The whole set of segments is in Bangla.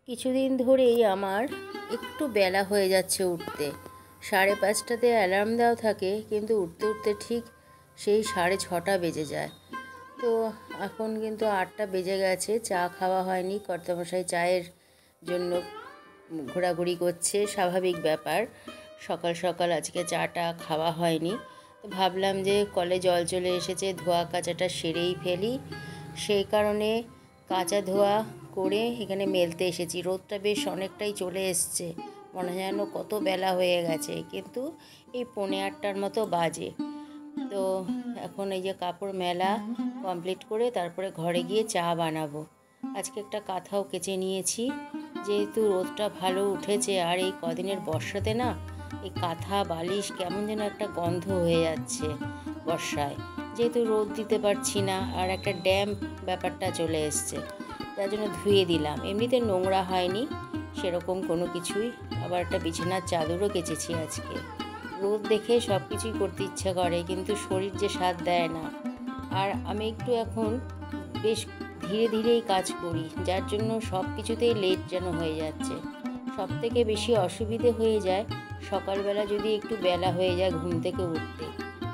কিছুদিন ধরেই আমার একটু বেলা হয়ে যাচ্ছে উঠতে। 5:30টাতে অ্যালার্ম দেওয়া থাকে, কিন্তু উঠতে উঠতে ঠিক সেই 6:30 বেজে যায়। তো এখন কিন্তু 8টা বেজে গেছে, চা খাওয়া হয়নি। কর্তামশাই চায়ের জন্য ঘোরাঘুরি করছে, স্বাভাবিক ব্যাপার। সকাল সকাল আজকে চাটা খাওয়া হয়নি। তো ভাবলাম যে কলে জল চলে এসেছে, ধোয়া কাচাটা সেরেই ফেলি। সেই কারণে কাচা ধোয়া করে এখানে মেলতে এসেছি। রোদটা বেশ অনেকটাই চলে এসছে, মনে হয় যেন কত বেলা হয়ে গেছে, কিন্তু এই 7:45টার মতো বাজে। তো এখন এই যে কাপড় মেলা কমপ্লিট করে তারপরে ঘরে গিয়ে চা বানাবো। আজকে একটা কাঁথাও কেচে নিয়েছি, যেহেতু রোদটা ভালো উঠেছে। আর এই কদিনের বর্ষাতে না এই কাঁথা বালিশ কেমন যেন একটা গন্ধ হয়ে যাচ্ছে বর্ষায়, যেহেতু রোদ দিতে পারছি না, আর একটা ড্যাম্প ব্যাপারটা চলে এসছে, তার জন্য ধুয়ে দিলাম। এমনিতে নোংরা হয়নি সেরকম কোনো কিছুই। আবার একটা বিছানার চাদরও কেচেছি আজকে। রোদ দেখে সব কিছুই করতে ইচ্ছা করে, কিন্তু শরীর যে সাথ দেয় না। আর আমি একটু এখন বেশ ধীরে ধীরেই কাজ করি, যার জন্য সব কিছুতেই লেট যেন হয়ে যাচ্ছে। সব থেকে বেশি অসুবিধে হয়ে যায় সকালবেলা যদি একটু বেলা হয়ে যায় ঘুম থেকে উঠতে।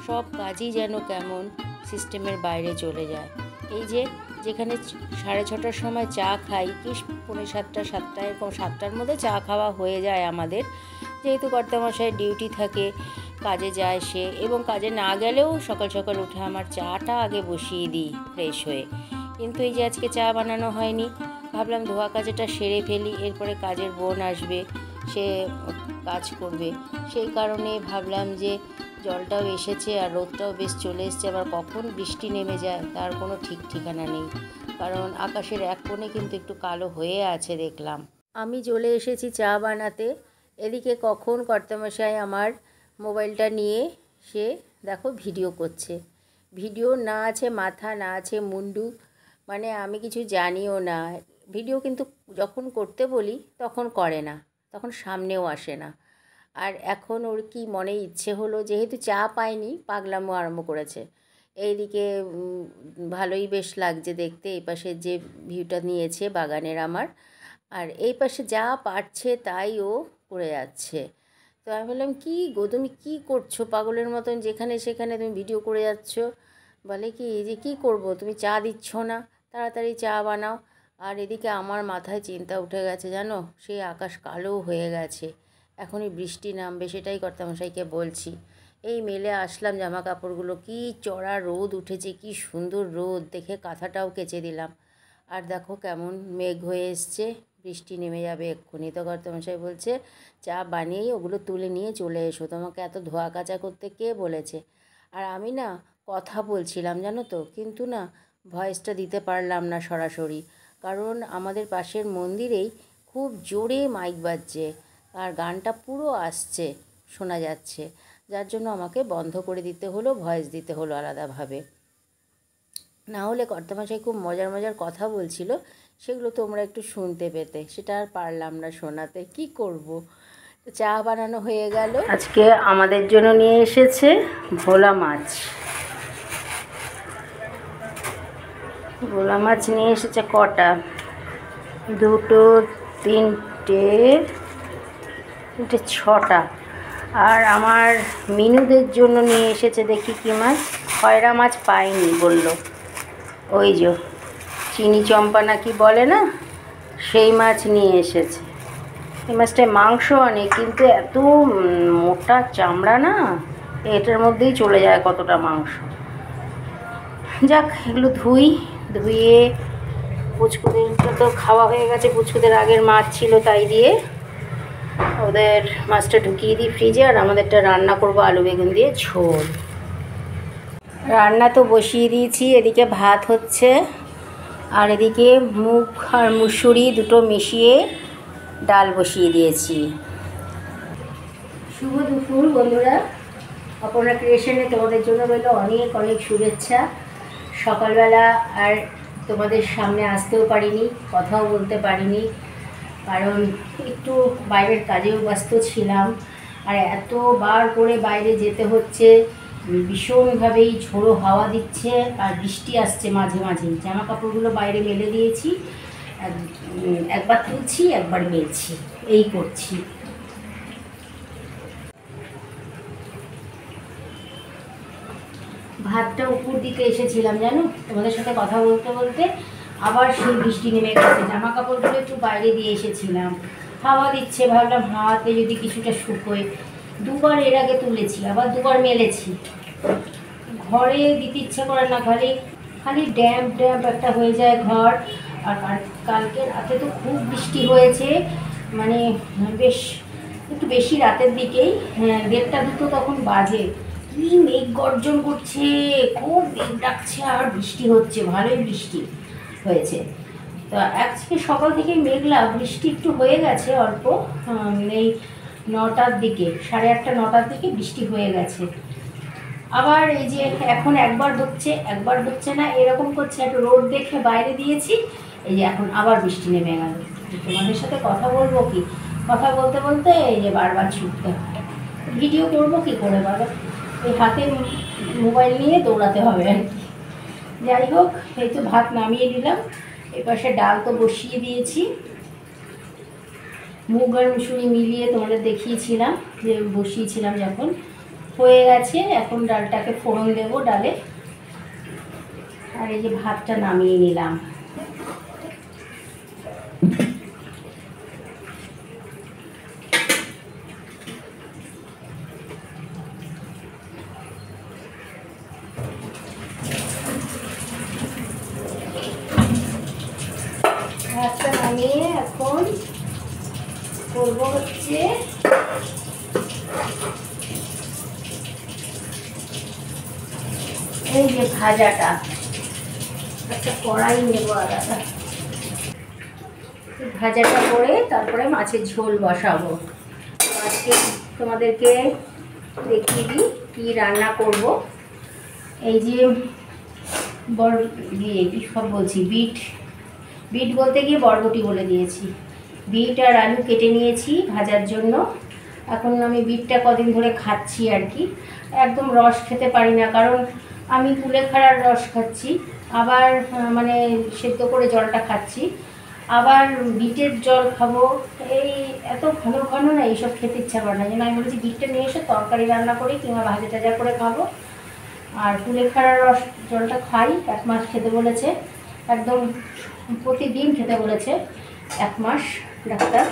সব কাজই যেন কেমন সিস্টেমের বাইরে চলে যায়। এই যে যেখানে 6:30টার সময় চা খাই, কি 6:45 7টা এরকম 7টার মধ্যে চা খাওয়া হয়ে যায় আমাদের, যেহেতু কর্তামশাই ডিউটি থাকে, কাজে যায় সে, এবং কাজে না গেলেও সকাল সকাল উঠে আমার চাটা আগে বসিয়ে দিই ফ্রেশ হয়ে। কিন্তু এই যে আজকে চা বানানো হয়নি, ভাবলাম ধোয়া কাচাটা সেরে ফেলি, এরপরে কাজের বোন আসবে, সে কাজ করবে। সেই কারণে ভাবলাম যে জলটাও এসেছে আর রোদটাও বেশ চলে এসছে, আবার কখন বৃষ্টি নেমে যায় তার কোনো ঠিক ঠিকানা নেই। কারণ আকাশের এক কোণে কিন্তু একটু কালো হয়ে আছে দেখলাম। আমি চলে এসেছি চা বানাতে। এদিকে কখন কর্তামশাই আমার মোবাইলটা নিয়ে সে দেখো ভিডিও করছে। ভিডিও না আছে মাথা, না আছে মুন্ডু, মানে আমি কিছু জানিও না। ভিডিও কিন্তু যখন করতে বলি তখন করে না, তখন সামনেও আসে না। আর এখন ওর কি মনে ইচ্ছে হলো, যেহেতু চা পায়নি পাগলামো আরম্ভ করেছে। এইদিকে ভালোই বেশ লাগছে দেখতে, এই পাশে যে ভিউটা নিয়েছে বাগানের আমার, আর এই পাশে যা পারছে তাই ও করে যাচ্ছে। তো আমি বললাম, কী গো তুমি কী করছো পাগলের মতন, যেখানে সেখানে তুমি ভিডিও করে যাচ্ছ? বলে কি যে কী করব, তুমি চা দিচ্ছ না, তাড়াতাড়ি চা বানাও। আর এদিকে আমার মাথায় চিন্তা উঠে গেছে জানো, সেই আকাশ কালো হয়ে গেছে, এখনই বৃষ্টি নামবে, সেটাই কর্তামশাইকে বলছি। এই মেলে আসলাম জামা কাপড়গুলো, কি চড়া রোদ উঠেছে, কি সুন্দর রোদ, দেখে কাঁথাটাও কেচে দিলাম। আর দেখো কেমন মেঘ হয়ে এসছে, বৃষ্টি নেমে যাবে এক্ষুনি। তো কর্তামশাই বলছে চা বানিয়েই ওগুলো তুলে নিয়ে চলে এসো, তোমাকে এত ধোয়া কাচা করতে কে বলেছে? আর আমি না কথা বলছিলাম জানো তো, কিন্তু না ভয়েসটা দিতে পারলাম না সরাসরি, কারণ আমাদের পাশের মন্দিরেই খুব জোরে মাইক বাজছে আর গানটা পুরো আসছে, শোনা যাচ্ছে, যার জন্য আমাকে বন্ধ করে দিতে হলো, ভয়েস দিতে হলো আলাদাভাবে। না হলে কর্তামশাই খুব মজার মজার কথা বলছিল, সেগুলো তোমরা একটু শুনতে পেতে, সেটা আর পারলাম না শোনাতে, কি করব। তো চা বানানো হয়ে গেল। আজকে আমাদের জন্য নিয়ে এসেছে ভোলা মাছ। ভোলা মাছ নিয়ে এসেছে কটা, 2 3 6টা। আর আমার মিনুদের জন্য নিয়ে এসেছে, দেখি কী মাছ, খয়রা মাছ পাইনি বলল, ওই যে চিনি চম্পা না কি বলে না, সেই মাছ নিয়ে এসেছে। এই মাছটায় মাংস অনেক, কিন্তু এত মোটা চামড়া না, এটার মধ্যেই চলে যায় কতটা মাংস। যাক, এগুলো ধুয়ে পুচকুদের তো খাওয়া হয়ে গেছে, পুচকুদের আগের মাছ ছিল তাই দিয়ে ওদের মাছটা ঢুকিয়ে দিই ফ্রিজে, আর আমাদেরটা রান্না করব আলু বেগুন দিয়ে ঝোল। রান্না তো বসিয়ে দিয়েছি, এদিকে ভাত হচ্ছে, আর এদিকে মুগ আর মুসুরি দুটো মিশিয়ে ডাল বসিয়ে দিয়েছি। শুভ দুপুর বন্ধুরা, অপর্ণা ক্রিয়েশনে তোমাদের জন্য রইল অনেক অনেক শুভেচ্ছা। সকালবেলা আর তোমাদের সামনে আসতেও পারিনি, কথাও বলতে পারিনি, কারণ একটু বাইরের কাজেও ব্যস্ত ছিলাম। আর এতবার করে বাইরে যেতে হচ্ছে, ভীষণভাবেই ঝোড়ো হাওয়া দিচ্ছে আর বৃষ্টি আসছে মাঝে মাঝে। জামা কাপড়গুলো বাইরে মেলে দিয়েছি, একবার তুলছি একবার মেলছি, এই করছি। ভাতটা উপর দিকে এসেছিলাম জানো, তোমাদের সাথে কথা বলতে বলতে আবার সেই বৃষ্টি নেমে গেছে। জামা কাপড়গুলো একটু বাইরে দিয়ে এসেছিলাম, হাওয়া দিচ্ছে, ভাবলাম হাওয়াতে যদি কিছুটা শুকোয়। দুবার এর আগে তুলেছি, আবার দুবার মেলেছি। ঘরে দিতে ইচ্ছে করে না, খালি খালি ড্যাম্প ড্যাম্প একটা হয়ে যায় ঘর। আর কালকে রাতে তো খুব বৃষ্টি হয়েছে, মানে বেশ একটু বেশি রাতের দিকেই, 1:30-2 তখন বাজে। কি মেঘ গর্জন করছে, খুব মেঘ ডাকছে আর বৃষ্টি হচ্ছে, ভালোই বৃষ্টি হয়েছে। তো আজকে সকাল থেকে মেঘলা, বৃষ্টি একটু হয়ে গেছে অল্প, এই 9টার দিকে, 8:30-9টার দিকে বৃষ্টি হয়ে গেছে। আবার এই যে এখন একবার হচ্ছে একবার হচ্ছে না, এরকম করছে। একটু রোদ দেখে বাইরে দিয়েছি, এই যে এখন আবার বৃষ্টি নেমে গেল। তোমাদের সাথে কথা বলবো কি, কথা বলতে বলতে এই যে বারবার ছুটতে হয়। ভিডিও করবো কি করে বলো, এই হাতে মোবাইল নিয়ে দৌড়াতে হবে আর কি। যাই হোক, এই তো ভাত নামিয়ে দিলাম, এপাশে ডাল তো বসিয়ে দিয়েছি। মুগ আর মুসুরি মিলিয়ে তোমাদের দেখিয়েছিলাম যে বসিয়েছিলাম, যখন হয়ে গেছে এখন ডালটাকে ফোড়ন দেবো ডালে। আর এই যে ভাতটা নামিয়ে নিলাম। ভাতটা নামিয়ে এখন করবো হচ্ছে এই যে ভাজাটা। একটা কড়াই নেবো আলাদা, ভাজাটা করে তারপরে মাছের ঝোল বসাবো। আজকে তোমাদেরকে দেখিয়ে দিই কী রান্না করব। এই যে কি সব বলছি, বিট বলতে গিয়ে বরবটি বলে দিয়েছি। বিট আর আলু কেটে নিয়েছি ভাজার জন্য। এখন আমি বিটটা কদিন ধরে খাচ্ছি আর কি, একদম রস খেতে পারি না, কারণ আমি কুলেখাড়ার রস খাচ্ছি, আবার মানে সেদ্ধ করে জলটা খাচ্ছি, আবার বিটের জল খাবো। এই এত ঘন ঘন না এইসব খেতে ইচ্ছা করে না, যেন আমি বলেছি বিটটা নিয়ে এসে তরকারি রান্না করি কিংবা ভাজা টাজা করে খাবো। আর কুলেখাড়ার রস জলটা খাই, 1 মাস খেতে বলেছে, একদম প্রতিদিন খেতে বলেছে 1 মাস ডাক্তার,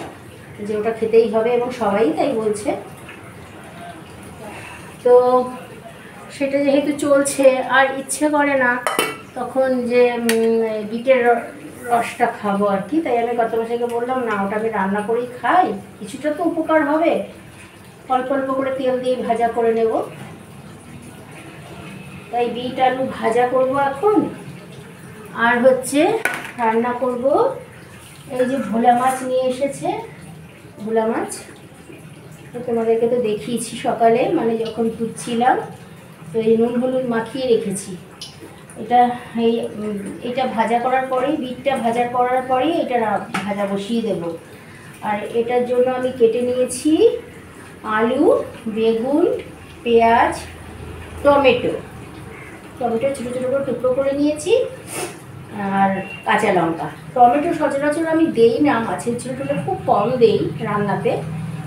যে ওটা খেতেই হবে এবং সবাই তাই বলছে। তো সেটা যেহেতু চলছে আর ইচ্ছে করে না তখন যে বিটের রসটা খাবো আর কি, তাই আমি কর্তামশাইকে বললাম না, ওটা আমি রান্না করেই খাই, কিছুটা তো উপকার হবে, অল্প অল্প করে তেল দিয়ে ভাজা করে নেব। তাই বিট আলু ভাজা করব এখন। আর হচ্ছে রান্না করব এই যে ভোলা মাছ নিয়ে এসেছে, ভোলা মাছ তোমাদেরকে তো দেখিয়েছি সকালে, মানে যখন ধুচ্ছিলাম, তো এই নুন হলুদ মাখিয়ে রেখেছি। এটা ভাজা করার পরেই, বিটটা ভাজা করার পরেই এটা ভাজা বসিয়ে দেব। আর এটার জন্য আমি কেটে নিয়েছি আলু, বেগুন, পেঁয়াজ, টমেটো ছোটো ছোটো করে টুকরো করে নিয়েছি, আর কাঁচা লঙ্কা। টমেটো সচরাচর আমি দেই না, মাছের ঝোল টুলে খুব কম দেই রান্নাতে,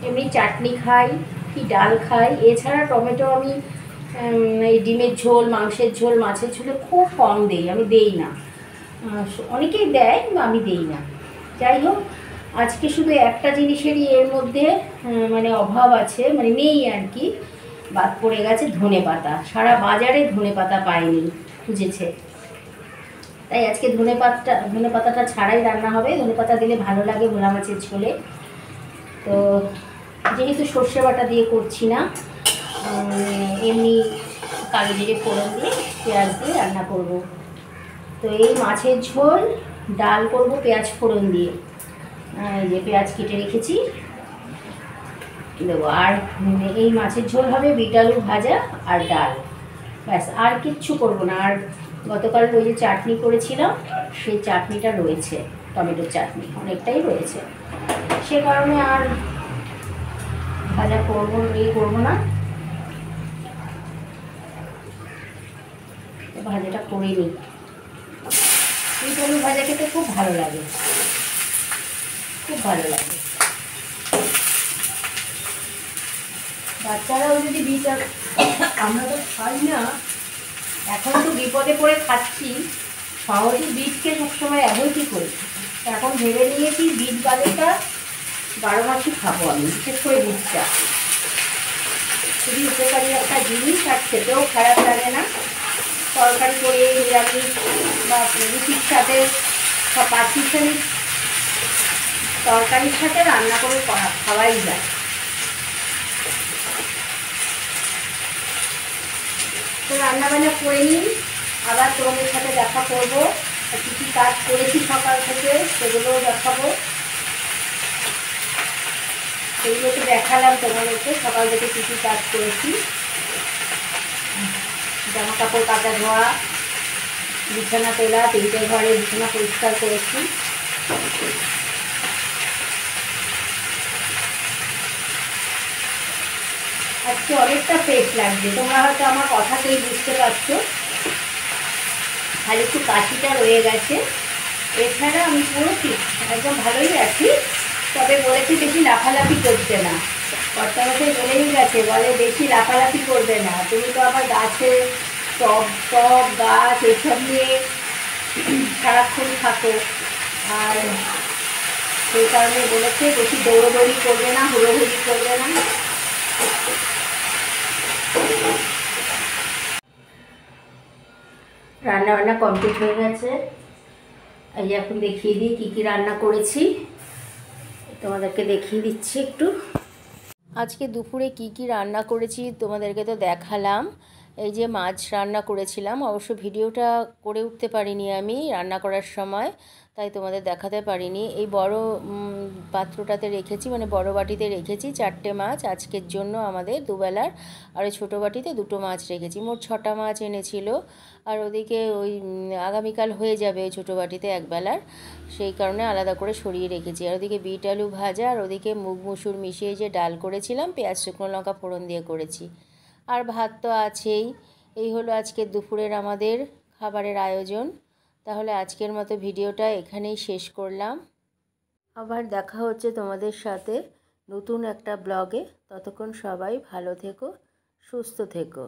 এমনি চাটনি খাই কি ডাল খাই, এছাড়া টমেটো আমি এই ডিমের ঝোল, মাংসের ঝোল, মাছের ঝোলে খুব কম দেই, আমি দেই না। অনেকেই দেয় বা আমি দেই না। যাই হোক, আজকে শুধু একটা জিনিসেরই এর মধ্যে মানে অভাব আছে, মানে নেই আর কি, বাদ পড়ে গেছে ধনেপাতা। সারা বাজারে ধনেপাতা পাইনি, খুঁজেছে, তাই আজকে ধনেপাতাটা ছাড়াই রান্না হবে। ধনেপাতা দিলে ভালো লাগে ভোলা মাছের ঝোলে। তো যেহেতু সর্ষে বাটা দিয়ে করছি না, এমনি কালো জিরে ফোড়ন দিয়ে পেঁয়াজ দিয়ে রান্না করব। তো এই মাছের ঝোল ডাল করব পেঁয়াজ ফোড়ন দিয়ে, এই যে পেঁয়াজ কেটে রেখেছি দেবো। আর এই মাছের ঝোল হবে বিট আলু ভাজা আর ডাল, ব্যাস, আর কিচ্ছু করব না। আর গতকাল ওই যে চাটনি করেছিলাম, সেই চাটনিটা রয়েছে, টমেটোর চাটনি অনেকটাই রয়েছে, সে কারণে আর ভাজা করবো না, ভাজাটা করে নিই। বিট আলু ভাজা খেতে খুব ভালো লাগে, খুব ভালো লাগে। বাচ্চারাও যদি বিট আলু, আমরা তো খাই না, এখন তো বিপদে পড়ে খাচ্ছি, সহজে বিটকে সবসময় অ্যাভয়েডই করি। এখন ভেবে নিয়েছি বিট বাদেটা 12 মাসই খাবো আমি, বিশেষ করে বিটটা খুবই উপকারী একটা জিনিস, আর খেতেও খারাপ লাগে না। তরকারি করে নিরামিষ বা রুটির সাথে বা পাঁচমিশালি তরকারির সাথে রান্না করে খাওয়াই যায়। তো রান্নাবান্না করে নিই, আবার তোমাদের সাথে দেখা করবো। কী কী কাজ করেছি সকাল থেকে সেগুলোও দেখাবো। সেগুলো তো দেখালাম তোমাদেরকে, সকাল থেকে কী কী কাজ করেছি। জামা কাপড় কাচা ধোয়া, বিছানা তোলা, 3টে ঘরে বিছানা পরিষ্কার করেছি। আজকে অনেকটা ফ্রেশ লাগছে, তোমরা হয়তো আমার কথাতেই বুঝতে পারছো। খালি একটু কাশিটা রয়ে গেছে, এছাড়া আমি পুরো ঠিক একদম ভালোই আছি। তবে বলেছি বেশি লাফালাফি করতে না, কর্তামশাই বলেই গেছে, বলে বেশি লাফালাফি করবে না, তুমি তো আবার গাছে টব গাছ এসব নিয়ে সারাক্ষণ থাকো, আর সেই কারণে বলেছে বেশি দৌড়োদৌড়ি করবে না, হুড়োহুড়ি করবে না। রান্নাবান্না কমপ্লিট হয়ে গেছে। এই এখন দেখিয়ে দিই কী কী রান্না করেছি, তোমাদেরকে দেখিয়ে দিচ্ছি একটু। আজকে দুপুরে কি কি রান্না করেছি তোমাদেরকে তো দেখালাম। এই যে মাছ রান্না করেছিলাম, অবশ্য ভিডিওটা করে উঠতে পারিনি আমি রান্না করার সময়, তাই তোমাদের দেখাতে পারিনি। এই বড় পাত্রটাতে রেখেছি, মানে বড় বাটিতে রেখেছি 4টে মাছ আজকের জন্য আমাদের দুবেলার, আর ওই ছোটো বাটিতে 2টো মাছ রেখেছি, মোট 6টা মাছ এনেছিল। আর ওদিকে ওই আগামীকাল হয়ে যাবে ওই ছোটো বাটিতে একবেলার, সেই কারণে আলাদা করে সরিয়ে রেখেছি। আর ওদিকে বিট আলু ভাজা, আর ওদিকে মুগ মুসুর মিশিয়ে যে ডাল করেছিলাম পেঁয়াজ শুকনো লঙ্কা ফোড়ন দিয়ে করেছি, আর ভাত তো আছেই। এই হলো আজকের দুপুরের আমাদের খাবারের আয়োজন। তাহলে আজকের মতো ভিডিওটা এখানেই শেষ করলাম। আবার দেখা হচ্ছে তোমাদের সাথে নতুন একটা ব্লগে। ততক্ষণ সবাই ভালো থেকো, সুস্থ থেকো।